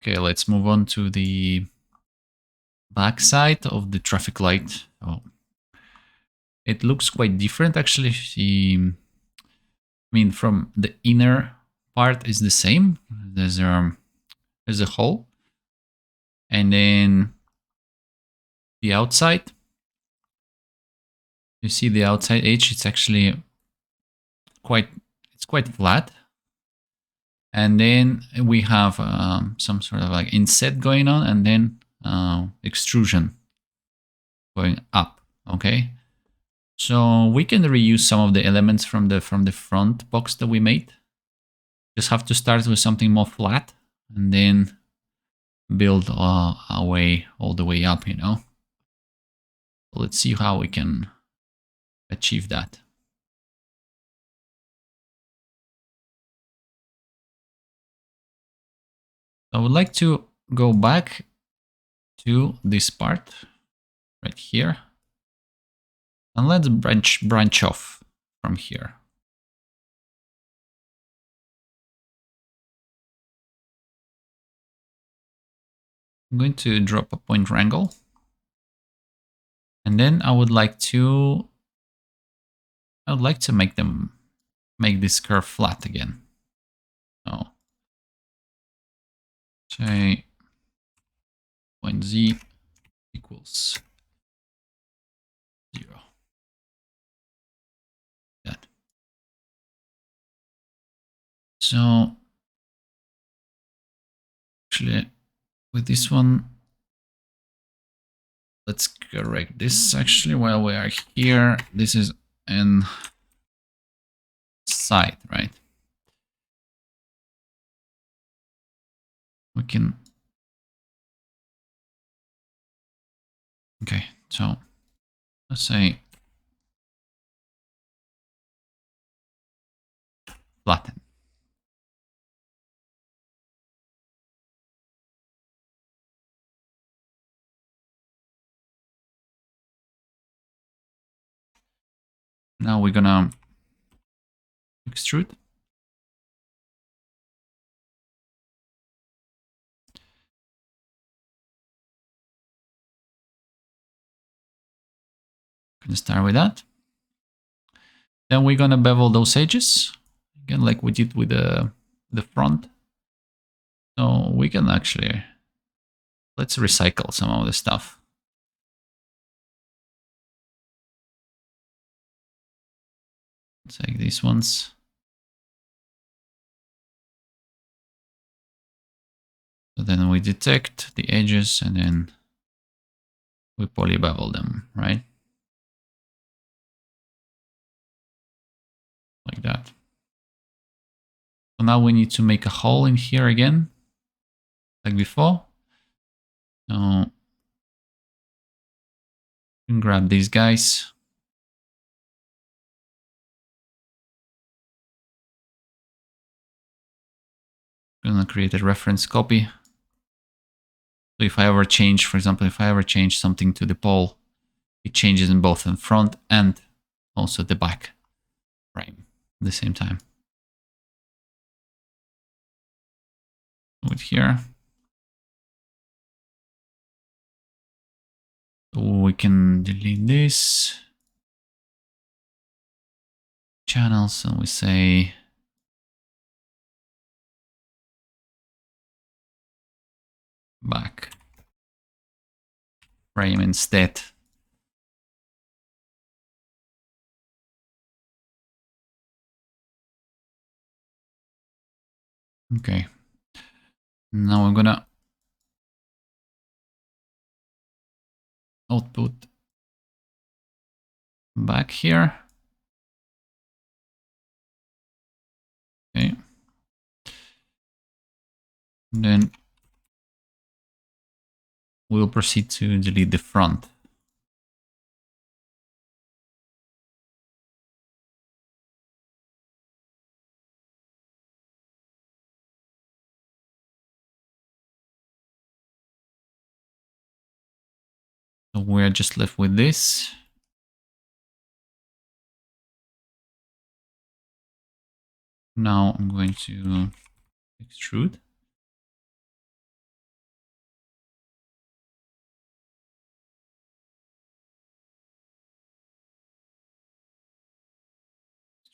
Okay, let's move on to the back side of the traffic light. Oh, it looks quite different actually. I mean, from the inner part is the same. There's a hole, and then the outside. You see the outside edge. It's actually quite flat, and then we have some sort of like inset going on, and then extrusion going up. Okay, so we can reuse some of the elements from the front box that we made. Just have to start with something more flat, and then build our way all the way up. You know. So let's see how we can achieve that. I would like to go back to this part right here, and let's branch off from here. I'm going to drop a point wrangle, and then I would like to make this curve flat again. So say point z equals 0. That. So actually, with this one, let's correct this actually while we are here. This is an side, right? We can. Okay, so let's say flatten. Now we're gonna extrude. Gonna start with that. Then we're gonna bevel those edges again, like we did with the front. So we can actually let's recycle some of the stuff. Take these ones. So then we detect the edges and then we poly bevel them, right? Like that. So now we need to make a hole in here again, like before. So you can grab these guys. I'm gonna create a reference copy. So if I ever change, for example, if I ever change something to the pole, it changes in both the front and also the back frame at the same time. With here. So we can delete this. Channels, and we say back frame instead. Okay. Now I'm gonna output back here. Okay. And then we'll proceed to delete the front. So we're just left with this. Now I'm going to extrude.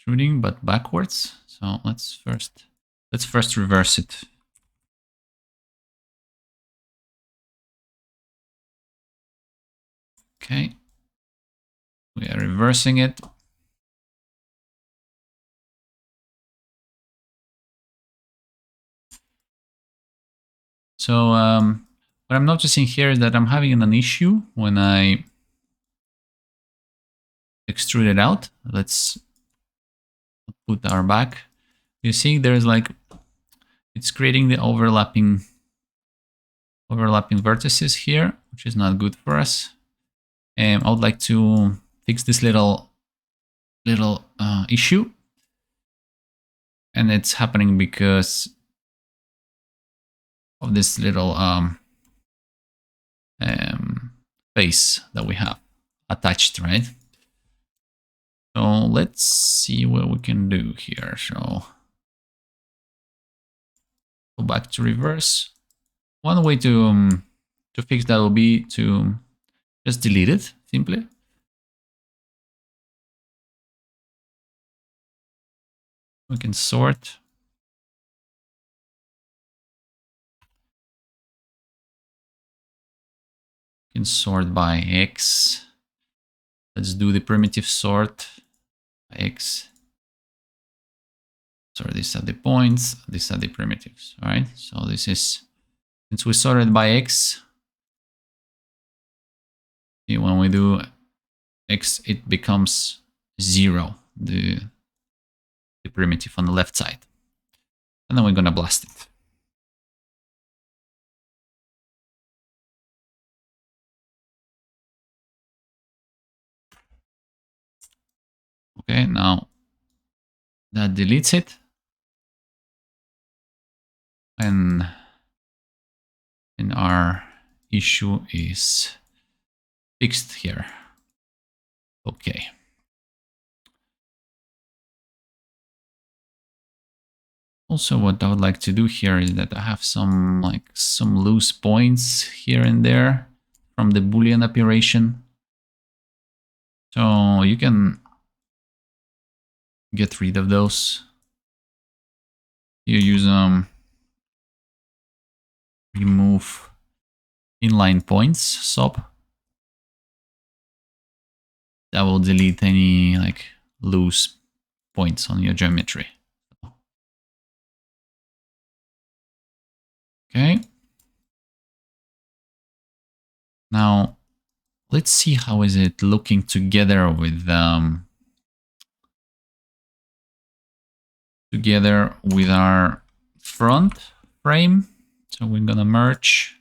extruding, but backwards. So let's first reverse it. Okay, we are reversing it. So what I'm noticing here is that I'm having an issue when I extrude it out. Let's put our back. You see there's like, it's creating the overlapping vertices here, which is not good for us. And I would like to fix this little issue. And it's happening because of this little face that we have attached, right? So let's see what we can do here. So go back to reverse. One way to fix that will be to just delete it simply. We can sort. We can sort by X. Let's do the primitive sort by X. So these are the points, these are the primitives, all right? So this is, since we sorted by X, when we do X, it becomes 0, the primitive on the left side. And then we're gonna blast it. Okay, now that deletes it. And our issue is fixed here. Okay. Also, what I would like to do here is that I have some loose points here and there from the Boolean operation. So you can get rid of those. You use remove inline points sub. That will delete any loose points on your geometry. Okay. Now let's see how is it looking together with our front frame. So we're gonna merge.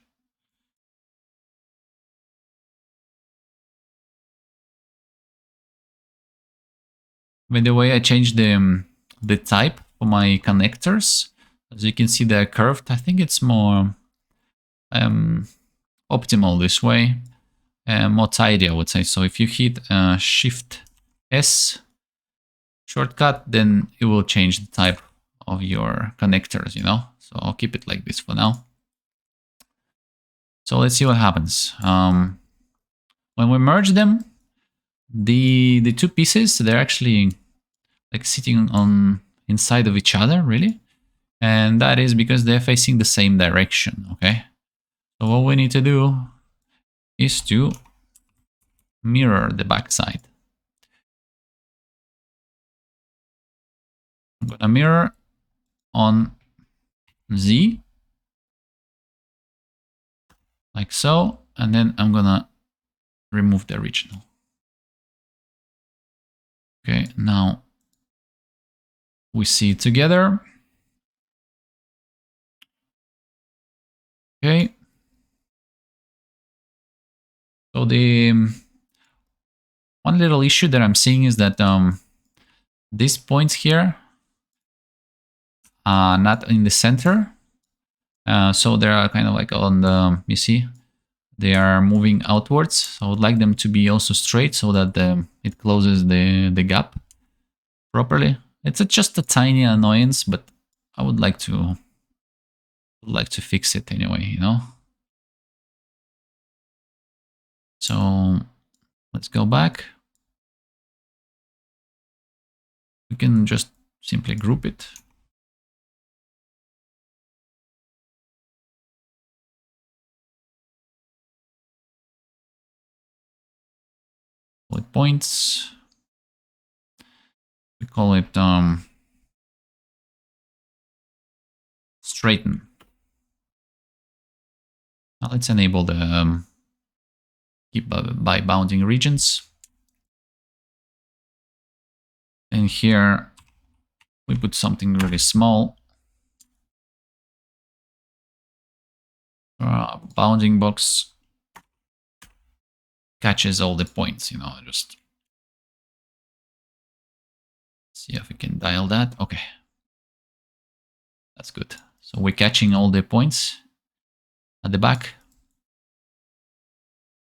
By the way, I changed the type for my connectors. As you can see, they're curved. I think it's more optimal this way, more tidy, I would say. So if you hit Shift S shortcut, then it will change the type of your connectors, you know. So I'll keep it like this for now. So let's see what happens. When we merge them, the two pieces, they're actually like sitting on inside of each other, really. And that is because they're facing the same direction, okay? So what we need to do is to mirror the backside. I'm gonna mirror on Z, like so, and then I'm gonna remove the original. Okay, now we see it together. Okay. So the one little issue that I'm seeing is that these points here are not in the center. So they are kind of like on the, you see, they are moving outwards. So I would like them to be also straight so that it closes the gap properly. It's just a tiny annoyance, but I would like to fix it anyway, you know. So let's go back. we can just simply group it. Bullet points. We call it straighten. Now let's enable the keep by bounding regions. And here we put something really small. Bounding box catches all the points, you know, just see if we can dial that. Okay. That's good. So we're catching all the points at the back.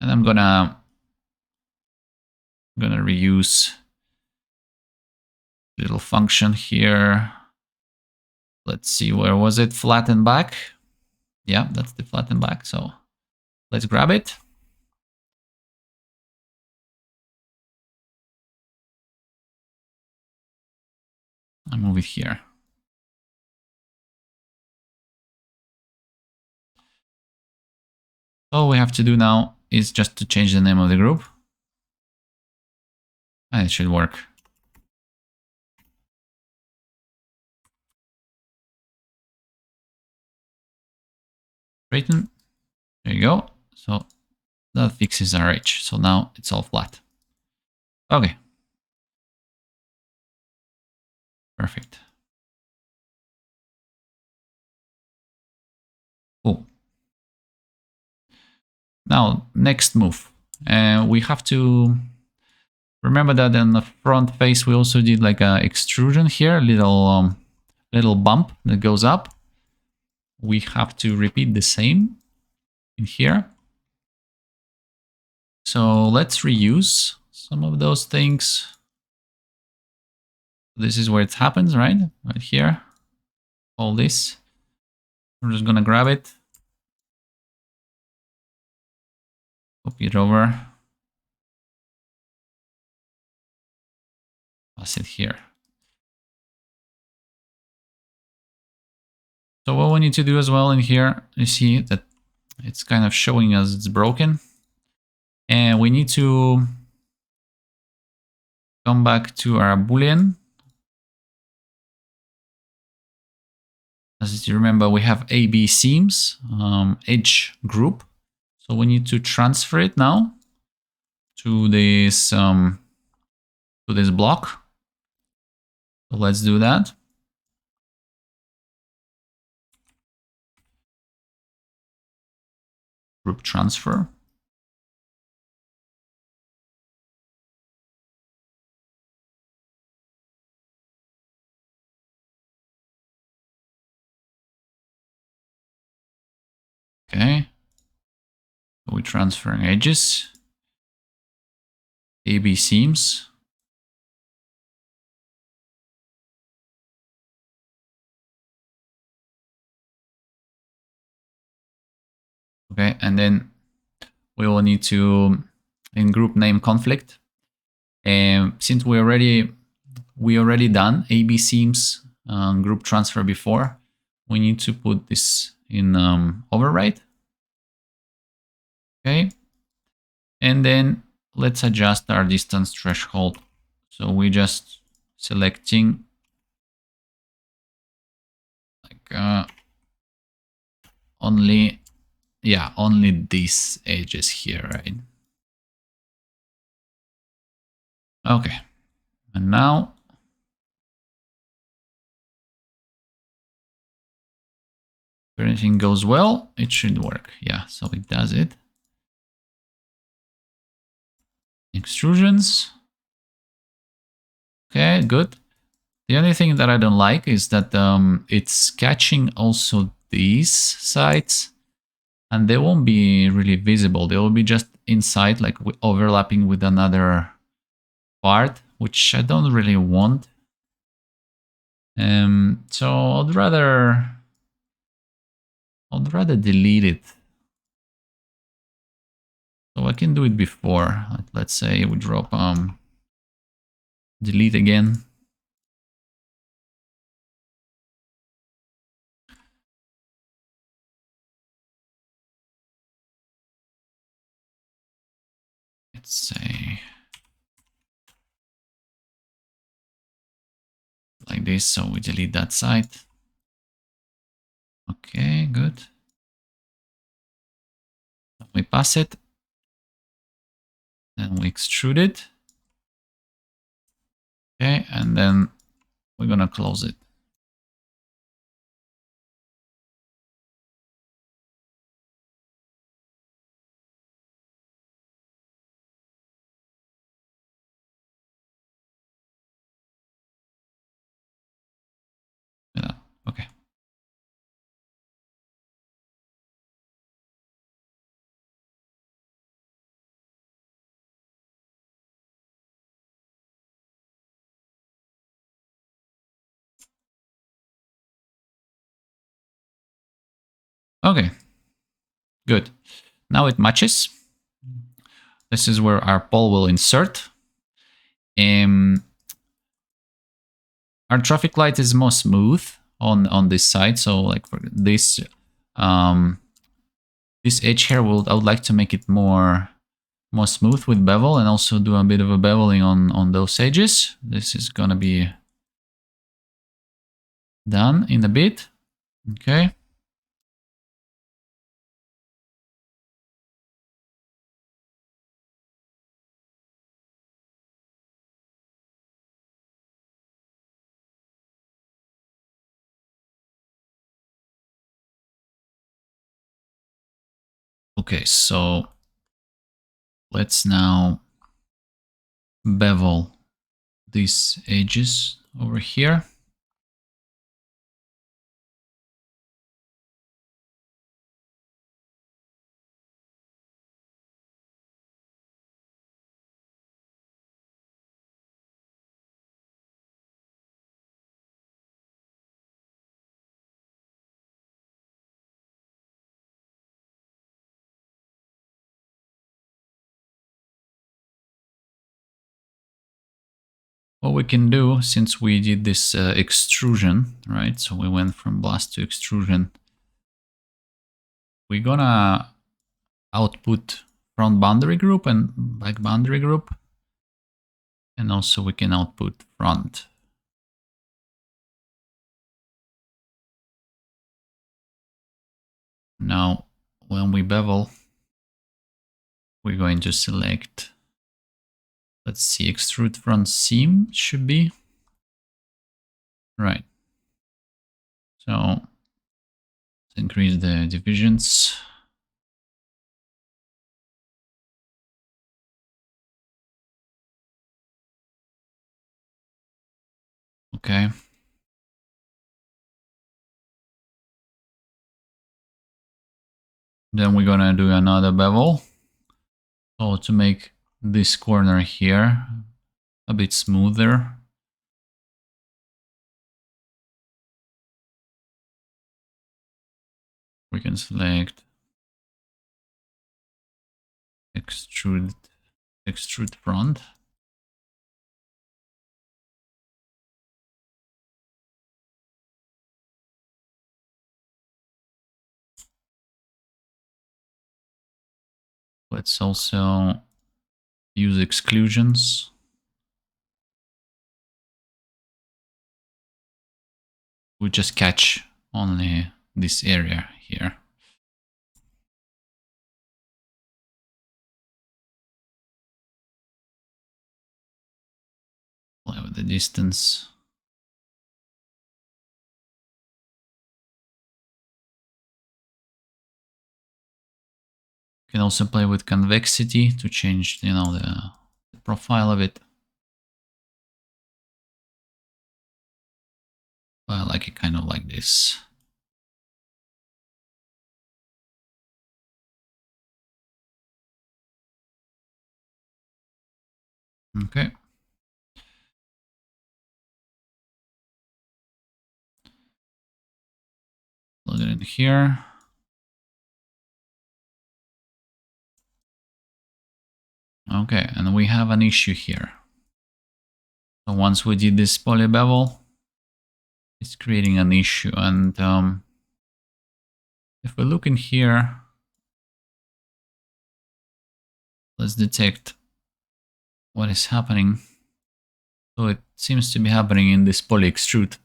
And I'm gonna reuse little function here. Let's see, where was it? Flatten back. Yeah, that's the flatten back. So let's grab it. I move it here. All we have to do now is just to change the name of the group. And it should work. Straighten. There you go. So that fixes our edge. So now it's all flat. Okay. Perfect. Cool. Now, next move. We have to remember that in the front face, we also did like a extrusion here, little bump that goes up. We have to repeat the same in here. So let's reuse some of those things. This is where it happens, right? Right here. All this. We're just gonna grab it. Copy it over. Pass it here. So what we need to do as well in here, you see that it's kind of showing us it's broken. And we need to come back to our Boolean. As you remember, we have AB seams, edge group. So we need to transfer it now to this block. So let's do that. Group transfer. Okay. So we're transferring edges. AB seams. Okay, and then we will need to in group name conflict. And since we already done AB seams group transfer before, we need to put this in override. Okay, and then let's adjust our distance threshold. So we just selecting like only these edges here, right? Okay, and now if everything goes well, it should work. Yeah, so it does it. Extrusions. Okay, good. The only thing that I don't like is that it's catching also these sides, and they won't be really visible. They will be just inside, like overlapping with another part, which I don't really want. So I'd rather delete it. So I can do it before. Let's say we drop delete again. let's say like this, so we delete that side. Okay, good. We pass it, then we extrude it. Okay, and then we're gonna close it. Yeah, okay. Okay, good. Now it matches. This is where our pole will insert. Our traffic light is more smooth on this side, so like for this this edge here, I would like to make it more smooth with bevel, and also do a bit of a beveling on those edges. This is gonna be done in a bit. Okay. Okay, so let's now bevel these edges over here. What we can do, since we did this extrusion, right? So we went from blast to extrusion. We're gonna output front boundary group and back boundary group. And also we can output front. Now, when we bevel, we're going to select, let's see, extrude front seam should be. Right. So let's increase the divisions. Okay. Then we're gonna do another bevel. So to make this corner here a bit smoother. We can select extrude front. Let's also use exclusions. We just catch only this area here. Play with the distance. You can also play with convexity to change, you know, the profile of it. I like it kind of like this. Okay. Plug it in here. Okay, and we have an issue here. So once we did this poly bevel, it's creating an issue. And if we look in here, let's detect what is happening. So it seems to be happening in this poly extrude.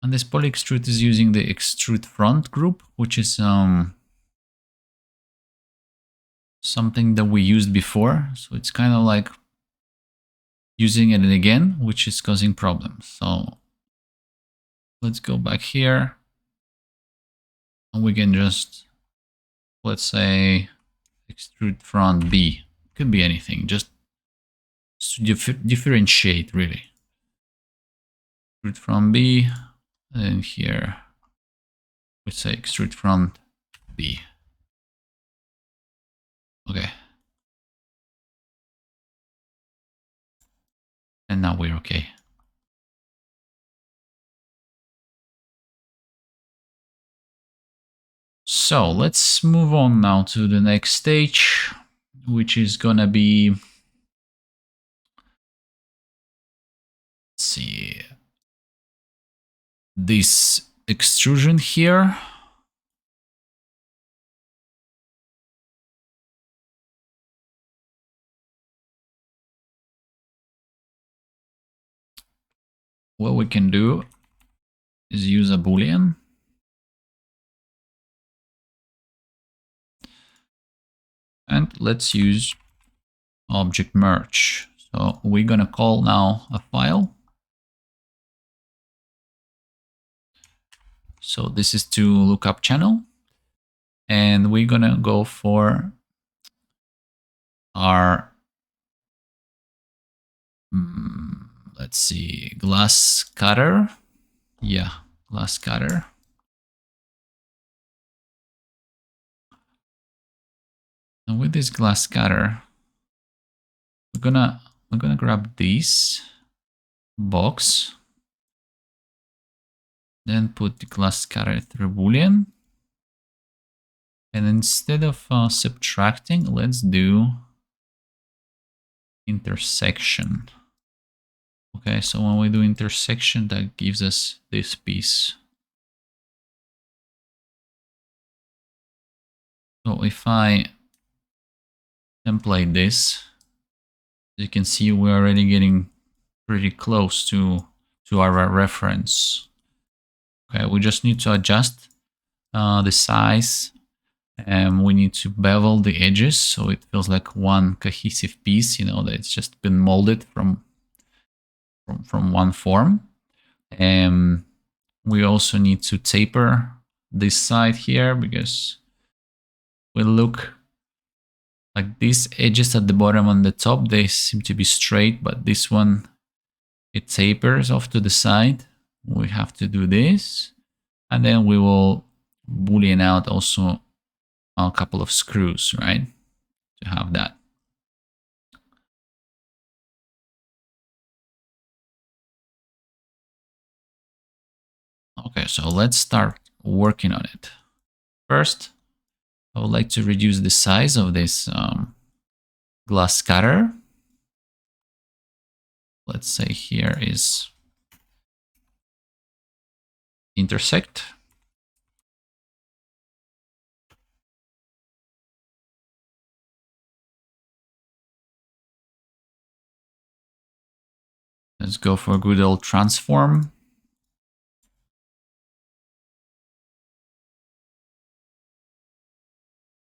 And this poly extrude is using the extrude front group, which is something that we used before. So it's kind of like using it again, which is causing problems. So let's go back here. And we can just, let's say, extrude front B. Could be anything, just to differentiate really. Extrude front B, and then here we say extrude front B. Okay. And now we're okay. So let's move on now to the next stage, which is gonna be, let's see, this extrusion here. What we can do is use a boolean. And let's use object merge. So we're gonna call now a file. So this is to lookup channel. And we're gonna go for our, let's see, glass cutter. Yeah, glass cutter. And with this glass cutter, we're gonna grab this box, then put the glass cutter through boolean. And instead of subtracting, let's do intersection. Okay, so when we do intersection, that gives us this piece. So if I template this, you can see we're already getting pretty close to our reference. Okay, we just need to adjust the size, and we need to bevel the edges so it feels like one cohesive piece, you know, that it's just been molded from one form. And we also need to taper this side here, because we look like these edges at the bottom and the top, they seem to be straight, but this one, it tapers off to the side. We have to do this, and then we will boolean out also a couple of screws, right, to have that. Okay, so let's start working on it. First, I would like to reduce the size of this glass cutter. Let's say here is intersect. Let's go for a good old transform.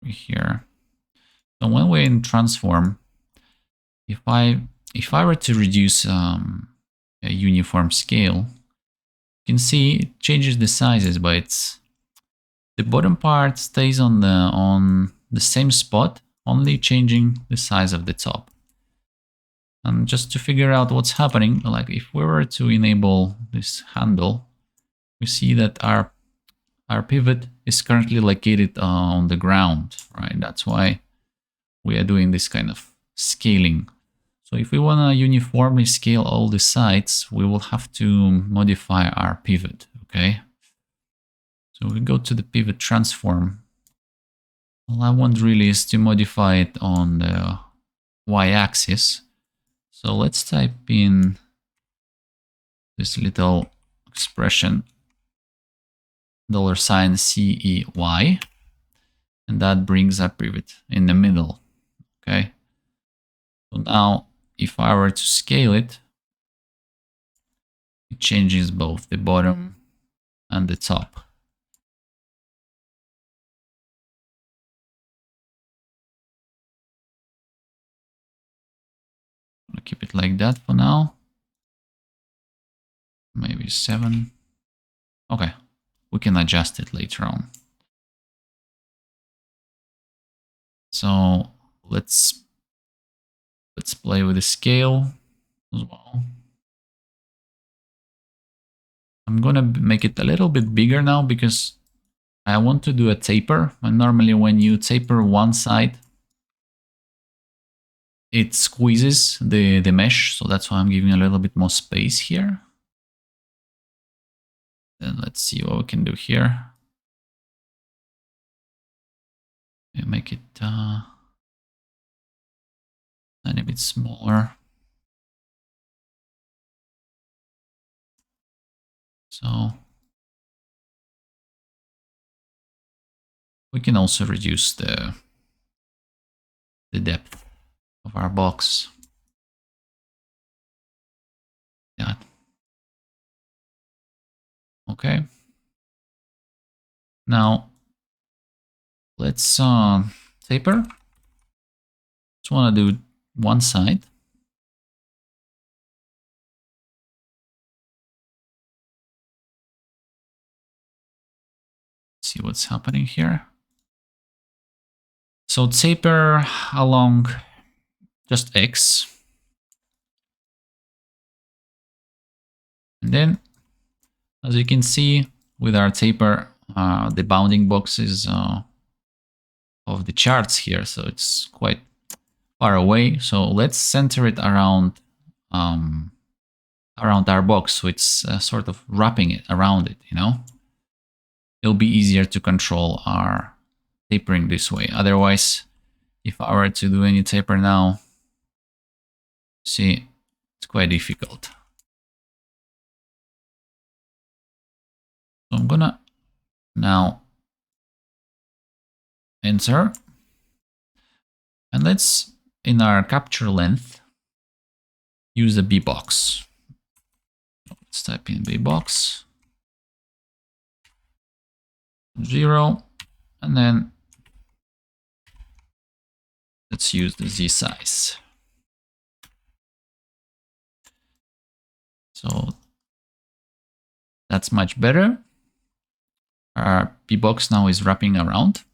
Here. So when we're in transform, if I were to reduce a uniform scale, you can see it changes the sizes, but it's the bottom part stays on the same spot, only changing the size of the top. And just to figure out what's happening, like if we were to enable this handle, we see that our pivot is currently located on the ground, right? That's why we are doing this kind of scaling. So if we want to uniformly scale all the sides, we will have to modify our pivot, okay? So we go to the pivot transform. All I want really is to modify it on the y-axis. So let's type in this little expression $CEY, and that brings our pivot in the middle, okay? So now, if I were to scale it, it changes both the bottom and the top. I'll keep it like that for now. Maybe 7. Okay, we can adjust it later on. So let's play with the scale as well. I'm gonna make it a little bit bigger now because I want to do a taper. And normally when you taper one side, it squeezes the mesh. So that's why I'm giving a little bit more space here. Then let's see what we can do here. Make it a bit smaller. So we can also reduce the depth of our box. Yeah. Okay. Now let's taper. Just want to do one side. See what's happening here. So taper along just X. And then, as you can see, with our taper, the bounding boxes of the charts here. So it's quite far away. So let's center it around our box. So it's sort of wrapping it around it, you know. It'll be easier to control our tapering this way. Otherwise, if I were to do any taper now, see, it's quite difficult. So I'm gonna now enter, and let's, in our capture length, use a B box. Let's type in B box 0, and then let's use the Z size. So that's much better. Our B box now is wrapping around.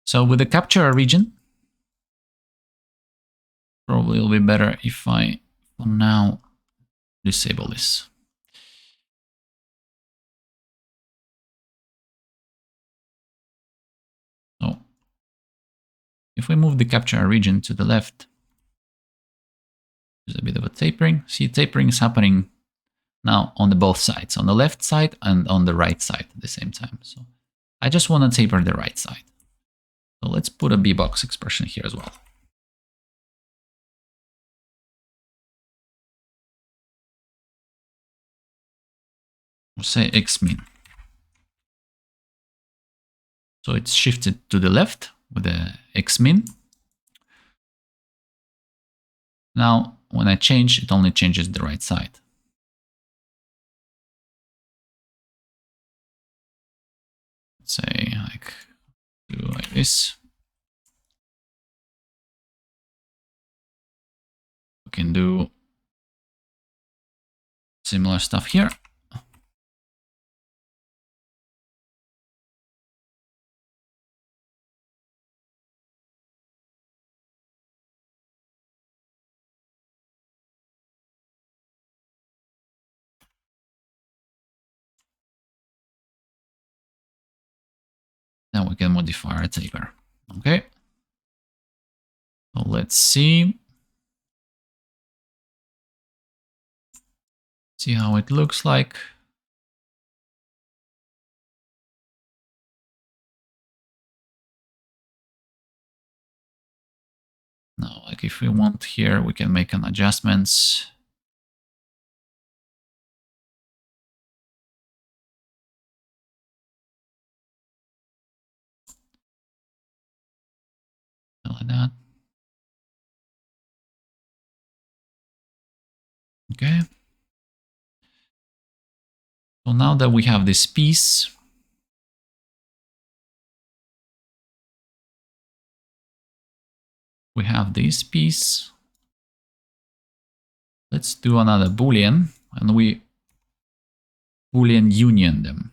So with the capture region, probably it'll be better if I, for now, disable this. So if we move the capture region to the left, there's a bit of a tapering. See, tapering is happening now on the both sides, on the left side and on the right side at the same time. So I just want to taper the right side. So let's put a B box expression here as well. We'll say X min. So it's shifted to the left with the X min. Now, when I change, it only changes the right side. Let's say do like this. We can do similar stuff here. Then we can modify our taper. Okay. So let's see how it looks like. Now, like if we want here, we can make an adjustments. Like that. Okay. So now that we have this piece, we have this piece. Let's do another Boolean, and we Boolean union them.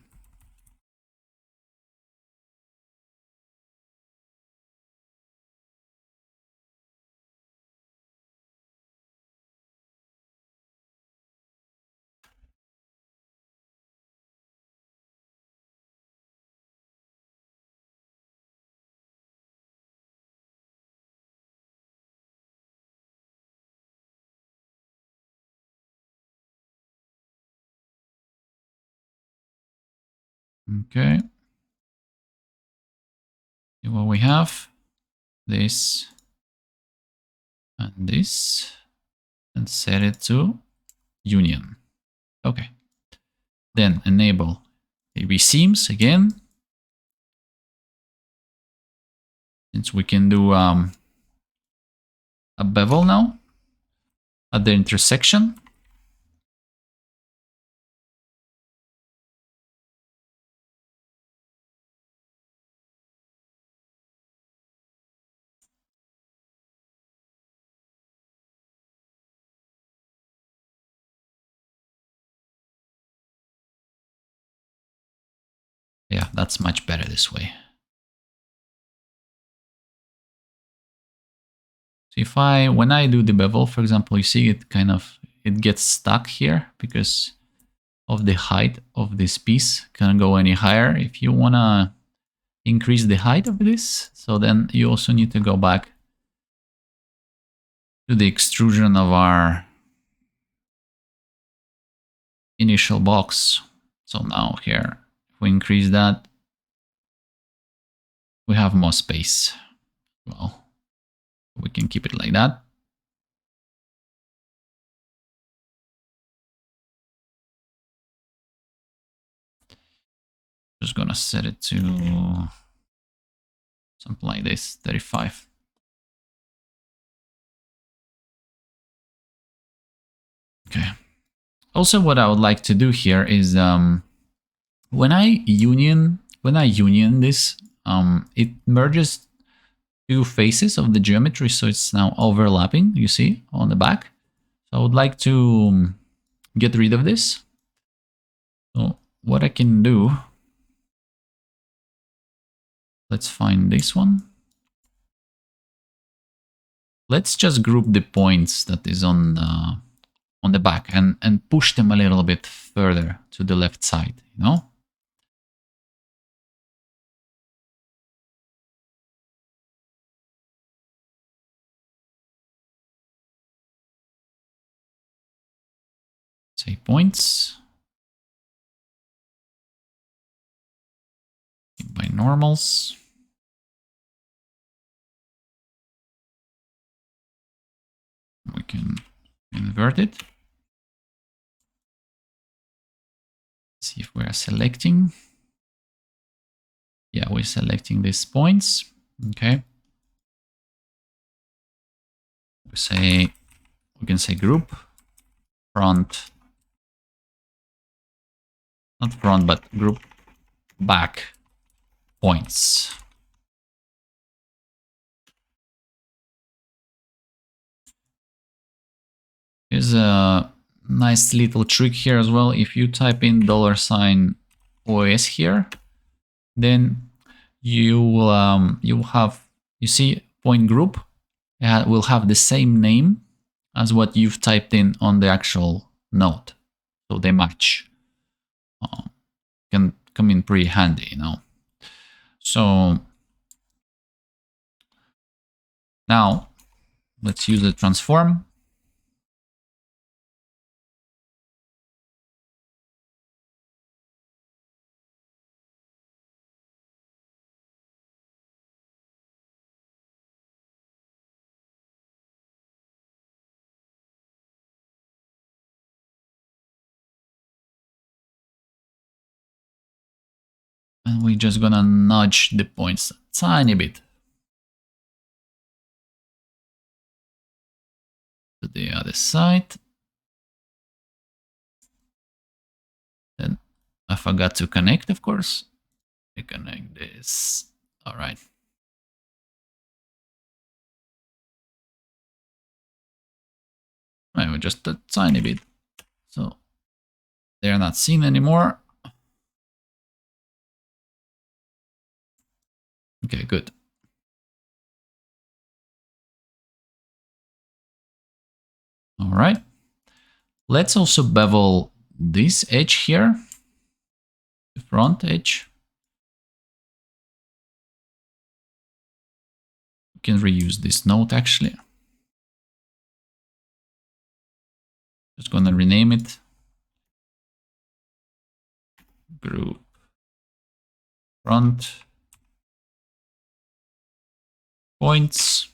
Okay. See what we have. This and this, and set it to union. Okay. Then enable AB seams again. Since we can do a bevel now at the intersection. Yeah, that's much better this way. So if when I do the bevel, for example, you see it gets stuck here because of the height of this piece. Can't go any higher. If you wanna increase the height of this, so then you also need to go back to the extrusion of our initial box. So now here, if we increase that, we have more space. Well, we can keep it like that. Just gonna set it to something like this, 35. Okay. Also, what I would like to do here is when I union this, it merges two faces of the geometry, so it's now overlapping. You see on the back. So I would like to get rid of this. So what I can do, let's find this one. Let's just group the points that is on the back and push them a little bit further to the left side, you know? Say points. By normals. We can invert it. See if we are selecting. Yeah, we're selecting these points. Okay. We can say group front, not front, but group back points. Here's a nice little trick here as well. If you type in $OS here, then you will you see point group will have the same name as what you've typed in on the actual node, so they match. Can come in pretty handy, you know. So now let's use the transform. And we're just gonna nudge the points a tiny bit to the other side. I forgot to connect, of course. I connect this. All right. Maybe just a tiny bit. So they're not seen anymore. Okay, good. All right. Let's also bevel this edge here, the front edge. We can reuse this node actually. Just gonna rename it. Group front points.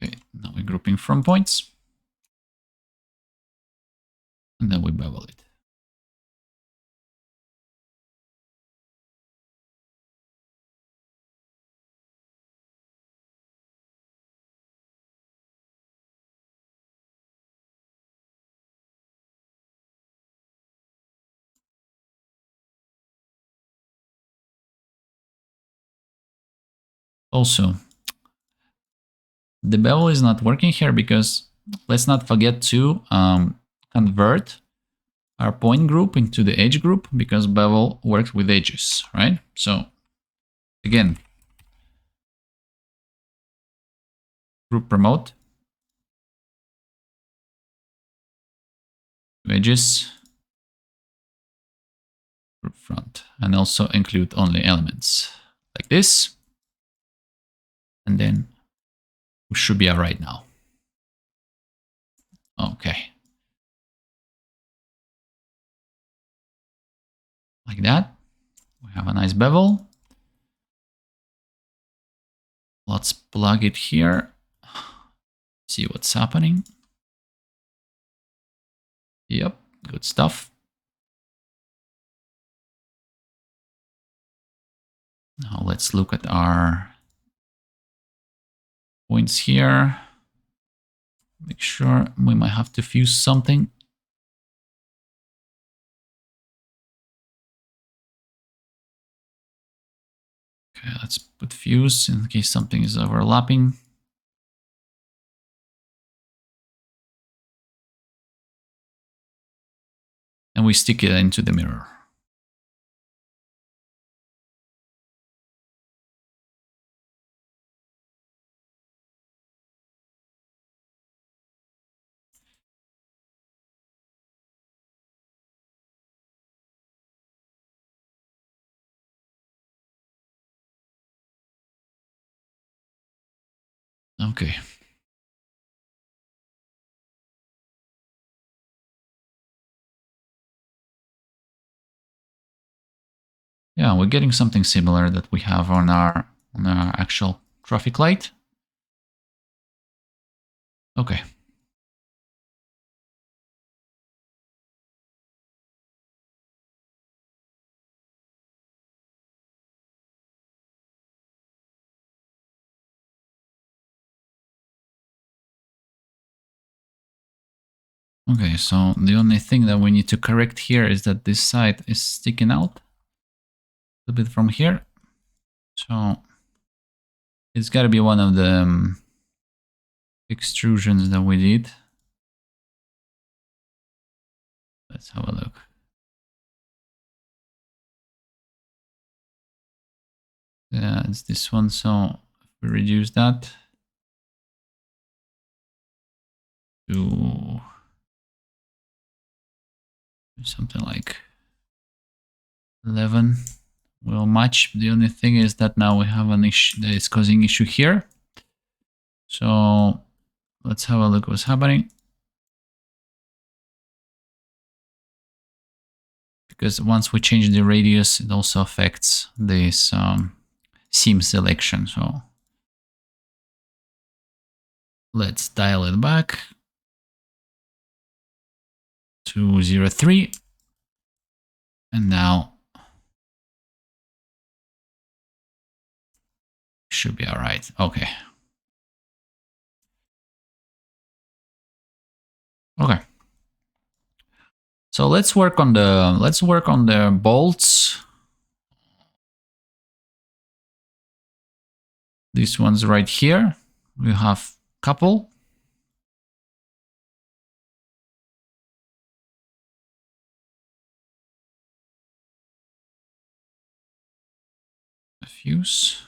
Okay, now we're grouping from points. And then we bevel it. Also, the bevel is not working here because let's not forget to convert our point group into the edge group because bevel works with edges, right? So again, group promote, edges, group front, and also include only elements like this. And then we should be all right now. Okay. Like that. We have a nice bevel. Let's plug it here. See what's happening. Yep, good stuff. Now let's look at our points here. Make sure we might have to fuse something. Okay, let's put fuse in case something is overlapping. And we stick it into the mirror. Okay. Yeah, we're getting something similar that we have on our actual traffic light. Okay. Okay, so the only thing that we need to correct here is that this side is sticking out a bit from here. So it's got to be one of the extrusions that we did. Let's have a look. Yeah, it's this one. So if we reduce that to something like 11, will match. The only thing is that now we have an issue that is causing issue here. So let's have a look what's happening. Because once we change the radius, it also affects this seam selection. So let's dial it back to 0.3. And now should be all right. Okay. Okay. So let's work on the bolts. This one's right here. We have a couple. A fuse.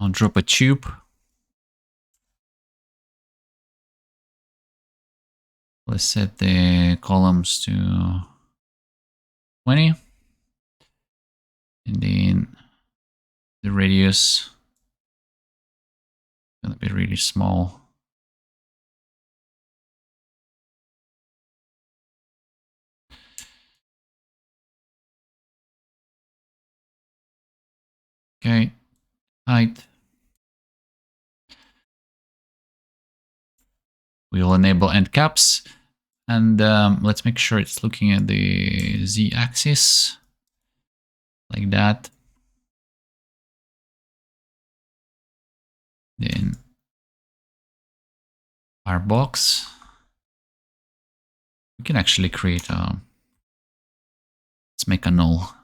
I'll drop a tube. Let's set the columns to 20. And then the radius is going to be really small. Okay, height. We'll enable end caps. And let's make sure it's looking at the z-axis. Like that. Then our box. We can actually create a... Let's make a null.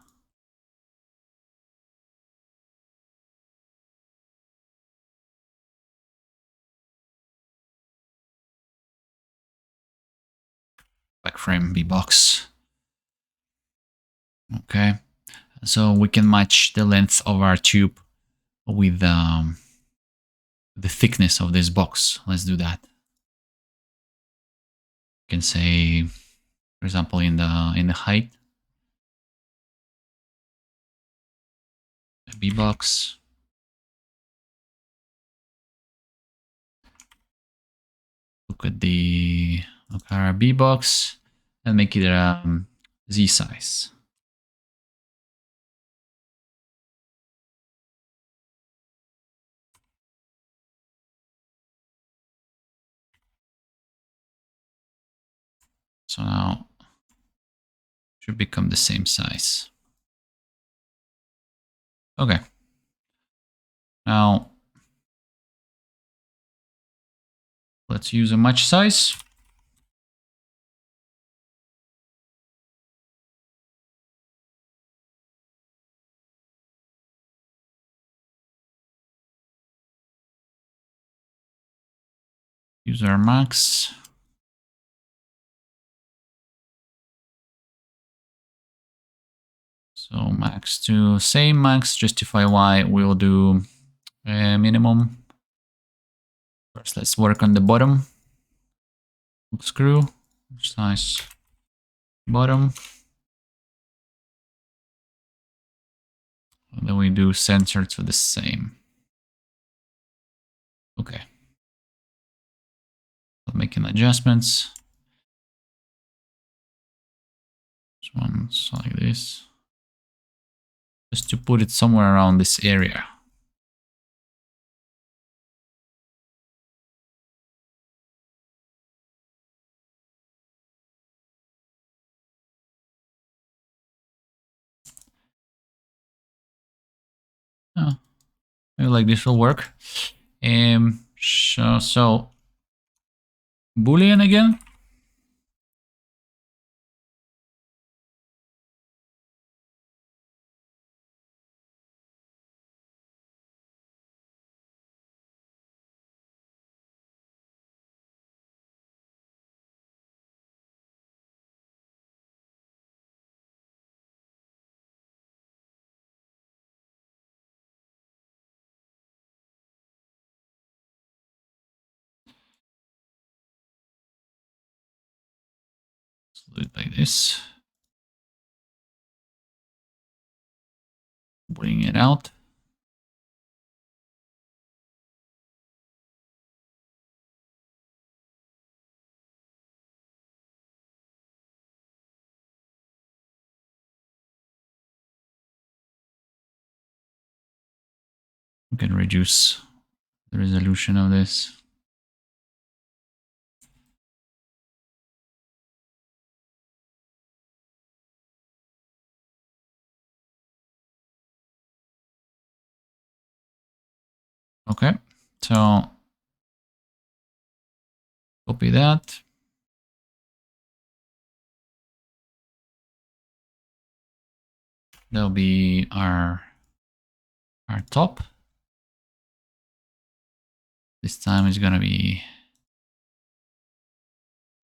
Backframe B-box. Okay. So we can match the length of our tube with the thickness of this box. Let's do that. You can say, for example, in the height, a B-box. Look at our B-box and make it Z size. So now it should become the same size. Okay. Now let's use a match size. Use our max. So max to same max, justify y, we'll do minimum. First, let's work on the bottom. Hook screw, size bottom. And then we do center to the same. Okay. Making adjustments. This one's like this. Just to put it somewhere around this area. Oh, maybe like this will work. So Boolean again. Let's do it like this. Bring it out. We can reduce the resolution of this. Okay, so copy that. That'll be our top. This time is gonna be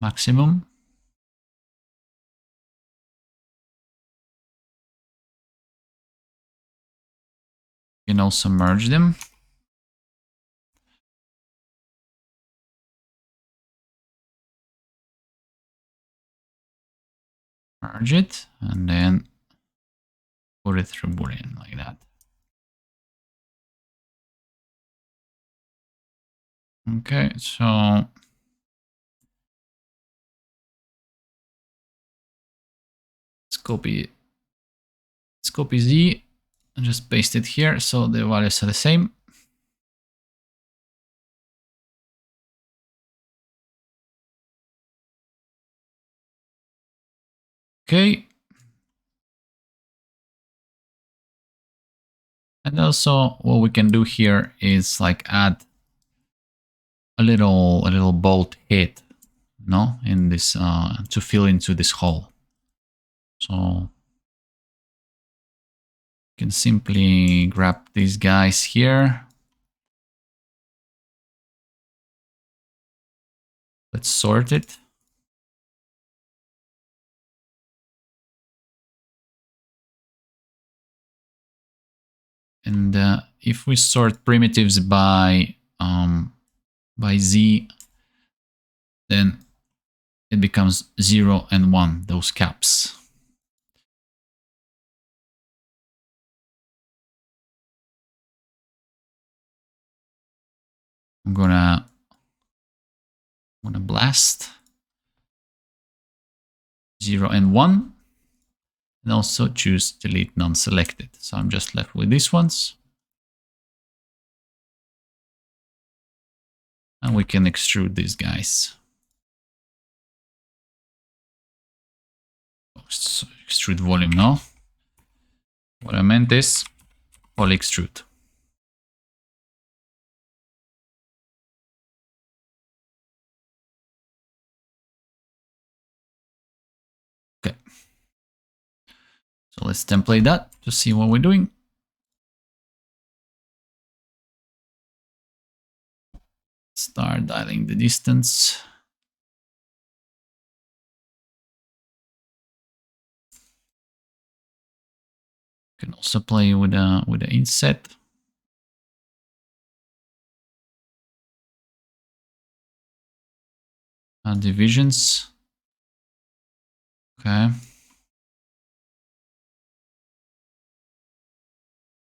maximum. You can also merge them. Merge it and then put it through Boolean like that. Okay, so let's copy Z and just paste it here so the values are the same. Okay. And also what we can do here is like add a little bolt head, no, in this to fill into this hole. So you can simply grab these guys here. Let's sort it. And if we sort primitives by Z, then it becomes 0 and 1, those caps. I'm gonna blast 0 and 1, and also choose delete non-selected. So I'm just left with these ones. And we can extrude these guys. Extrude volume, no? What I meant is poly extrude. Okay. So let's template that to see what we're doing. Start dialing the distance. You can also play with the inset. Divisions. Okay.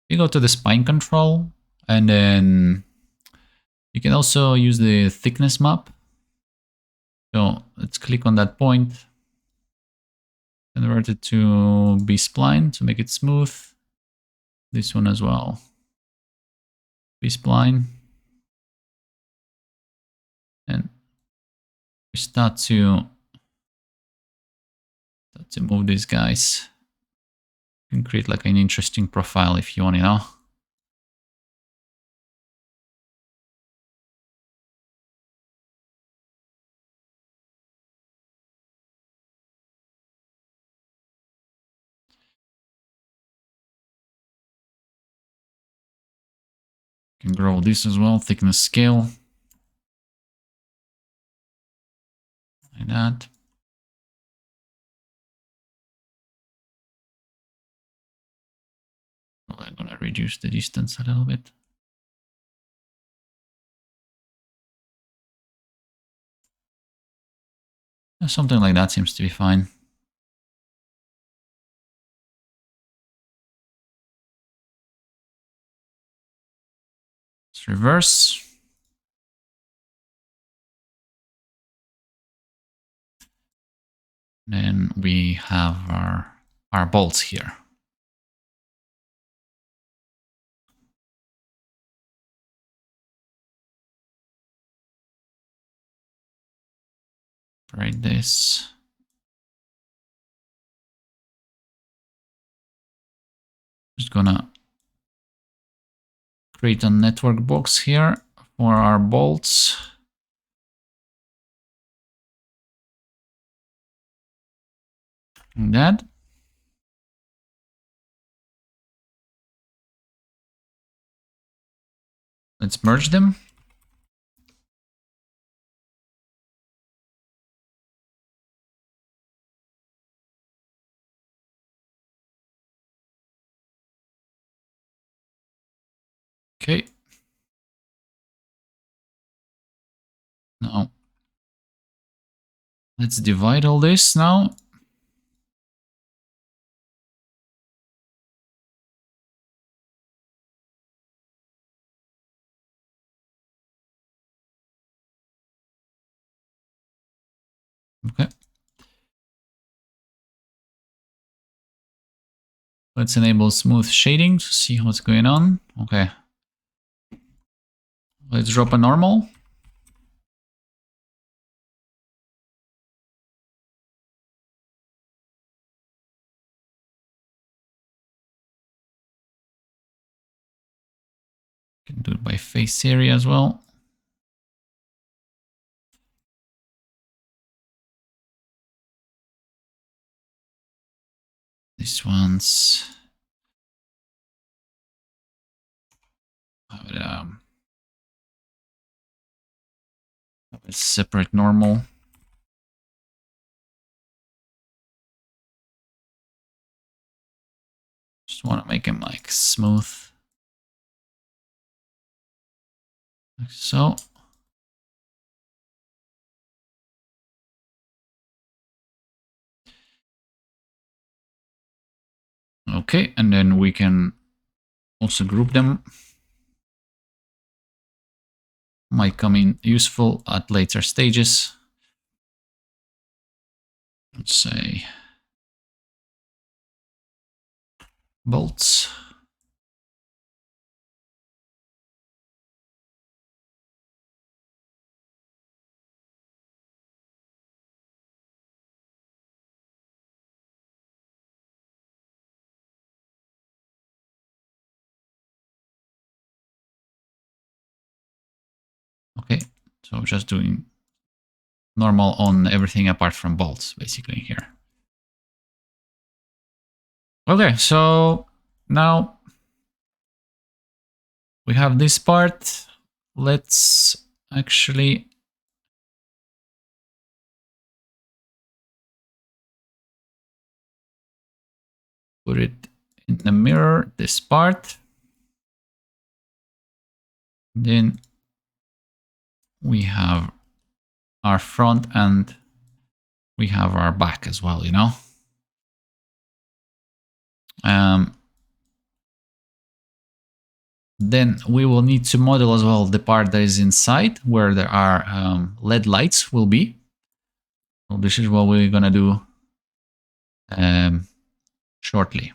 You go to the spine control, and then you can also use the thickness map. So let's click on that point, convert it to B-spline to make it smooth. This one as well. B-spline. And we start to move these guys. You can create like an interesting profile if you want, you know. You can grow this as well, thickness scale. Like that. Well, I'm gonna reduce the distance a little bit. Something like that seems to be fine. Let's reverse. Then we have our bolts here. Separate this. Just gonna create a network box here for our bolts. Like that. Let's merge them. Okay. Now, let's divide all this now. Okay. Let's enable smooth shading to see what's going on. Okay. Let's drop a normal. Can do it by face area as well. This one's a separate normal. Just want to make him like smooth, like so. Okay, and then we can also group them. Might come in useful at later stages. Let's say bolts. Okay, so just doing normal on everything apart from bolts, basically here. Okay, so now we have this part. Let's actually put it in the mirror, this part. Then we have our front and we have our back as well, you know. Then we will need to model as well the part that is inside where there are LED lights will be. So this is what we're gonna do shortly.